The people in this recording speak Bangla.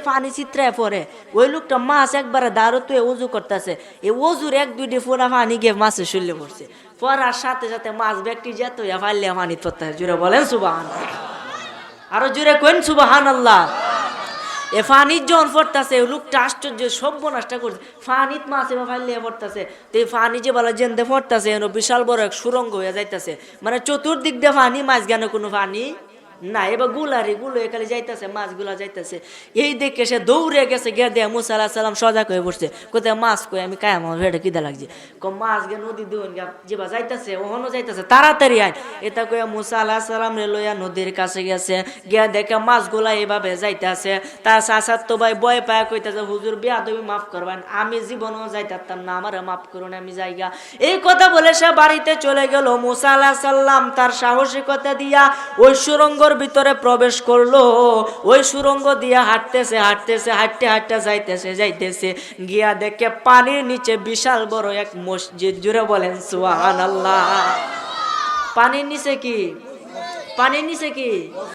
পানি চিত্রায় পরে ওই লোকটা মাছ একবারে দাঁড়ো তুই উজু করতেছে, এই অজুর এক দুইটি ফোনা পানি গিয়ে মাছের শরীরে পড়ছে, পড়ার সাথে সাথে মাছ ব্যক্তি যেত ফাইলে পানি পড়তে জুড়ে বলেন সুবহান, আরো জুড়ে কেন সুবহান আল্লাহ। এ ফানির যখন পড়তেছে লোকটা আশ্চর্য সর্বনাশটা করছে, ফানিত মাছ এবার ফাইলে পড়তেছে, তো এই ফানি যে বলা জেনতে পড়তেছে বিশাল বড় এক সুরঙ্গ হয়ে যাইতেছে, মানে চতুর্দিক দিয়ে ফানি, মাছ জ্ঞান কোনো ফানি না, এবার গুলো এখানে যাইতেছে, মাছগুলা যাইতেছে, এই দেখে সে দৌড়ে গেছে, গিয়ে দেয়া মুসা আলাইহিস সালাম সজাগ হয়ে পড়ছে, কোথায় মাছ কই আমি কায়াম ভেড়ে কিদা লাগছে, মাছ গে নদী দুন যেবা যাইতেছে ওহনো যাইতেছে, তাড়াতাড়ি আয়, এটা কয়ে মুসা আলাইহিস সালাম রে লইয়া নদীর কাছে গেছে, গিয়া দেখে মাছগুলা এইভাবে যাইতেছে, তার চাচার তো ভাই বয় পায়া কইতেছে হুজুর বেয়াদবি মাফ করবেন, আমি জীবনও যাইতাম না, আমারে মাফ করুন আমি যাইগা। এই কথা বলে সে বাড়িতে চলে গেল। মুসা আলাইহিস সালাম তার সাহসিকতা দিয়া ওই সুরঙ্গ ভিতরে প্রবেশ করলো, ওই সুরঙ্গ দিয়ে হাঁটতেছে হাঁটতে যাইতেছে গিয়া দেখে পানির নিচে বিশাল বড় এক মসজিদ, জুড়ে বলেন সুবহানাল্লাহ। পানির নিচে কি?